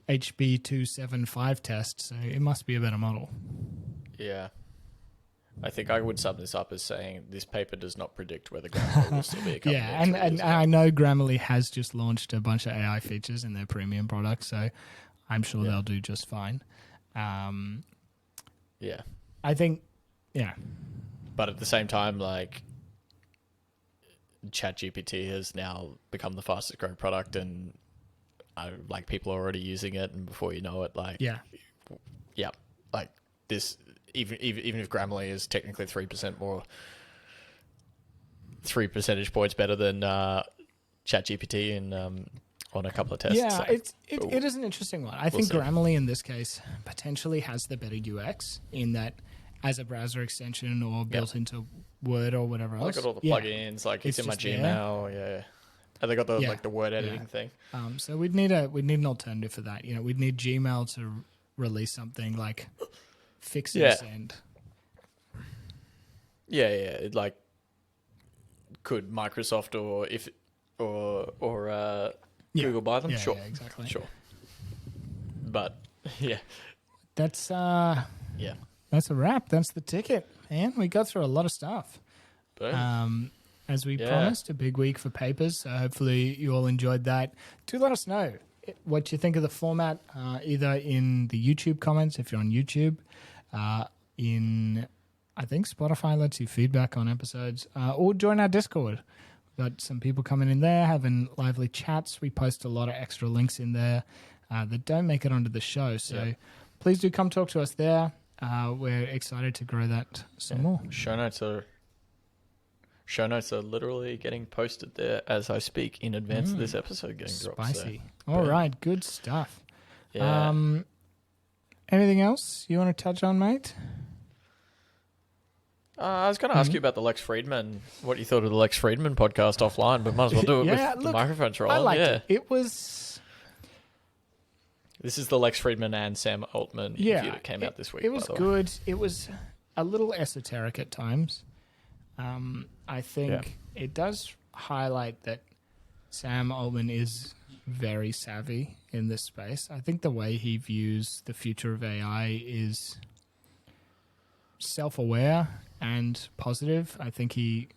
HB275 test, so it must be a better model. Yeah. I think I would sum this up as saying this paper does not predict whether Grammarly will still be a company. and I know Grammarly has just launched a bunch of AI features in their premium product, so I'm sure they'll do just fine. I think, But at the same time, ChatGPT has now become the fastest growing product, and people are already using it, and before you know it, this, even if Grammarly is technically 3% more, 3 percentage points better than ChatGPT on a couple of tests. Yeah, so it is an interesting one. I think Grammarly in this case potentially has the better UX in that as a browser extension or built into Word or whatever else. They got all the plugins, it's in my Gmail, and they got the word editing thing. So we'd need an alternative for that. We'd need Gmail to release something like fix and send. Could Microsoft or Google buy them? Sure. Yeah, exactly. Sure. But that's that's a wrap. That's the ticket, man. We got through a lot of stuff. Boom. as we Yeah. promised, a big week for papers. So hopefully you all enjoyed that. Do let us know what you think of the format, either in the YouTube comments if you're on YouTube, I think Spotify lets you feedback on episodes, or join our Discord. We've got some people coming in there having lively chats. We post a lot of extra links in there that don't make it onto the show. So please do come talk to us there. We're excited to grow that some more. Show notes are literally getting posted there as I speak in advance of this episode getting dropped. Spicy. All right, good stuff. Yeah. Anything else you want to touch on, mate? I was going to ask you about the Lex Friedman, what you thought of the Lex Friedman podcast offline, but might as well do it with the microphones rolling. I liked it. It was... This is the Lex Friedman and Sam Altman interview that came out this week. It was good. It was a little esoteric at times. I think it does highlight that Sam Altman is very savvy in this space. I think the way he views the future of AI is self-aware and positive. I think he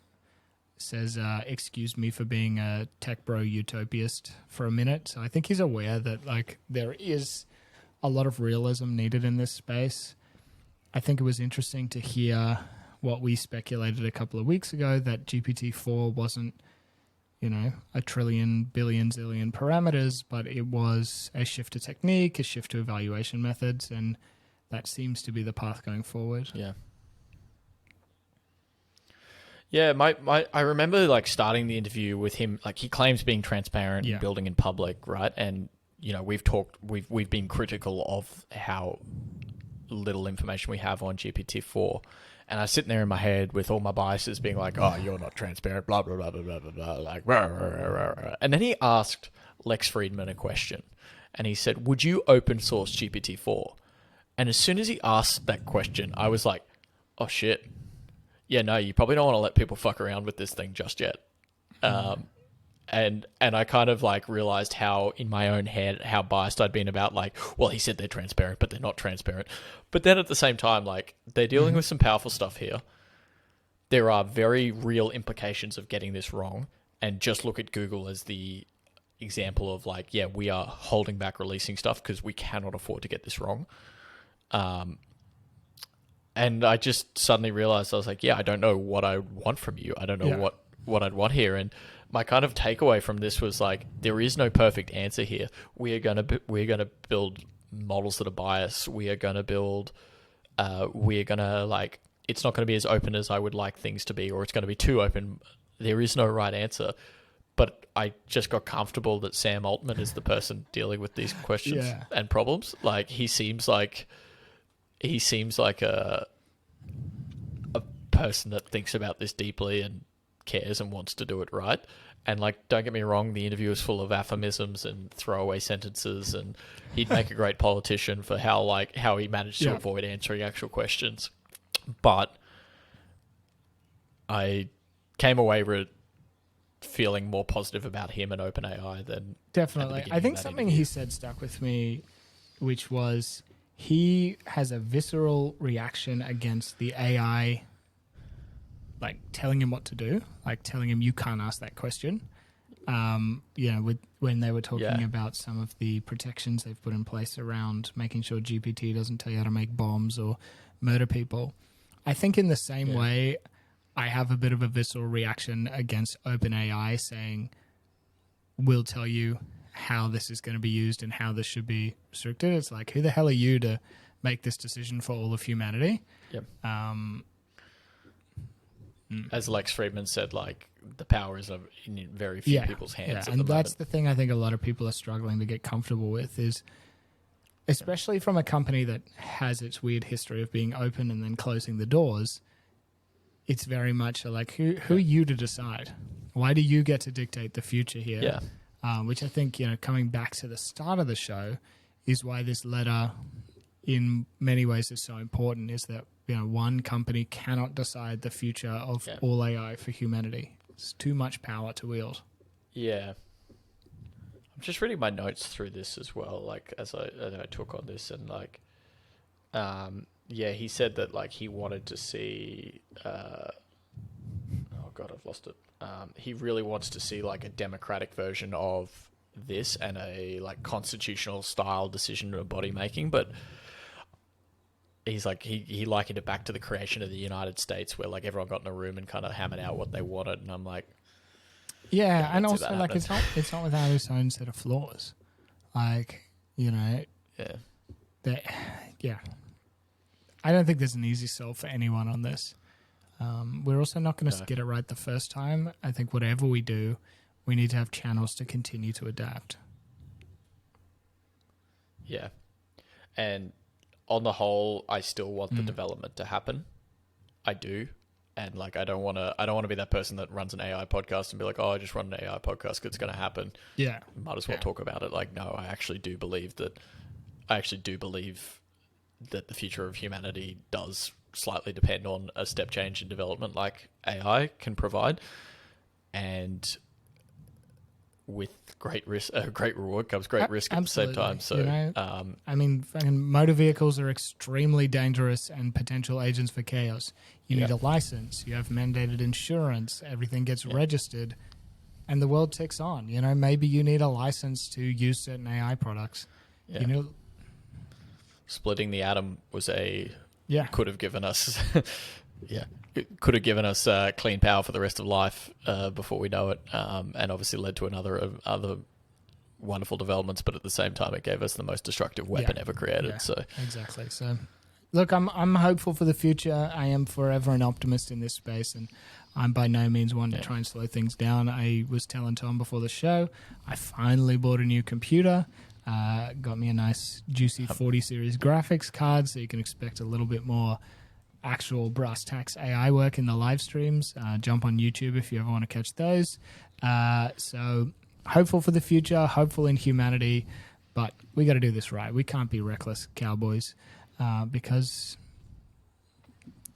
says, excuse me for being a tech bro utopiast for a minute. So I think he's aware that there is a lot of realism needed in this space. I think it was interesting to hear what we speculated a couple of weeks ago, that GPT-4 wasn't, a trillion, billion, zillion parameters, but it was a shift to technique, a shift to evaluation methods, and that seems to be the path going forward. Yeah. Yeah, I remember starting the interview with him. He claims being transparent and building in public, right? And we've been critical of how little information we have on GPT-4. And I was sitting there in my head with all my biases being like, oh, you're not transparent, blah, blah, blah, blah, blah, blah, blah, rah, rah, rah, rah. And then he asked Lex Friedman a question. And he said, would you open source GPT-4? And as soon as he asked that question, I was like, oh, shit. Yeah, no, you probably don't want to let people fuck around with this thing just yet. And I kind of realized how in my own head, how biased I'd been about well, he said they're transparent, but they're not transparent. But then at the same time, they're dealing with some powerful stuff here. There are very real implications of getting this wrong. And just look at Google as the example of we are holding back releasing stuff because we cannot afford to get this wrong. And I just suddenly realized, I was like, I don't know what I want from you. I don't know what I'd want here. And my kind of takeaway from this was there is no perfect answer here. We're gonna build models that are biased. We are gonna build. It's not gonna be as open as I would like things to be, or it's gonna be too open. There is no right answer. But I just got comfortable that Sam Altman is the person dealing with these questions and problems. He seems like a person that thinks about this deeply and cares and wants to do it right. And don't get me wrong, the interview is full of aphorisms and throwaway sentences, and he'd make a great politician for how he managed to avoid answering actual questions. But I came away with feeling more positive about him and OpenAI than definitely. I think something he said stuck with me, which was he has a visceral reaction against the AI telling him what to do, telling him you can't ask that question. When they were talking about some of the protections they've put in place around making sure GPT doesn't tell you how to make bombs or murder people. I think in the same way, I have a bit of a visceral reaction against OpenAI saying, we'll tell you how this is going to be used and how this should be restricted. It's who the hell are you to make this decision for all of humanity? Yep. As Lex Friedman said, the power is in very few people's hands. Yeah, and that's the thing I think a lot of people are struggling to get comfortable with is, especially from a company that has its weird history of being open and then closing the doors, it's very much who are you to decide? Why do you get to dictate the future here? Yeah. Which I think, coming back to the start of the show is why this letter in many ways is so important, is that, one company cannot decide the future of all AI for humanity. It's too much power to wield. Yeah. I'm just reading my notes through this as well, as I took on this, and he said that he wanted to see oh god, I've lost it. he really wants to see like a democratic version of this and a like constitutional style decision of body making, but he's like he likened it back to the creation of the United States, where like everyone got in a room and kind of hammered out what they wanted, and I'm like, yeah, and see also that like happen. it's not without its own set of flaws, like yeah, yeah. I don't think there's an easy solve for anyone on this. We're also not going to get it right the first time. I think whatever we do, we need to have channels to continue to adapt. yeah, and on the whole, I still want the development to happen. I do. And like, I don't want to be that person that runs an AI podcast and be like, oh, I just run an AI podcast because it's going to happen. Yeah. Might as well talk about it. Like, no, I actually do believe that the future of humanity does slightly depend on a step change in development like AI can provide. And with great risk, great reward comes great risk at the same time. So, I mean, fucking motor vehicles are extremely dangerous and potential agents for chaos. You need a license. You have mandated insurance. Everything gets registered, and the world ticks on. Maybe you need a license to use certain AI products. Yeah. Splitting the atom was could have given us it could have given us clean power for the rest of life before we know it, and obviously led to other wonderful developments, but at the same time it gave us the most destructive weapon ever created. So exactly. So look, I'm hopeful for the future. I am forever an optimist in this space, and I'm by no means one to try and slow things down. I was telling Tom before the show, I finally bought a new computer. Got me a nice juicy 40 series graphics card, so you can expect a little bit more actual brass tacks AI work in the live streams. Jump on YouTube if you ever want to catch those. So hopeful for the future, hopeful in humanity, but we got to do this right. We can't be reckless cowboys because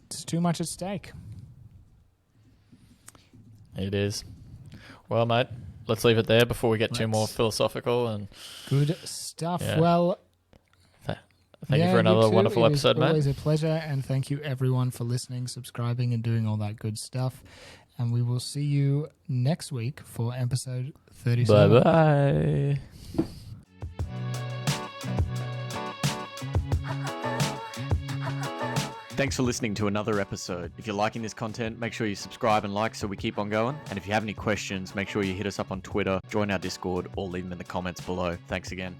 it's too much at stake. it is. Well, mate, let's leave it there before we get too more philosophical. And good stuff. Well, thank you for another wonderful episode, mate. Always a pleasure, and thank you everyone for listening, subscribing, and doing all that good stuff. And we will see you next week for episode 37. Bye-bye. Thanks for listening to another episode. If you're liking this content, make sure you subscribe and like so we keep on going. And if you have any questions, make sure you hit us up on Twitter, join our Discord, or leave them in the comments below. Thanks again.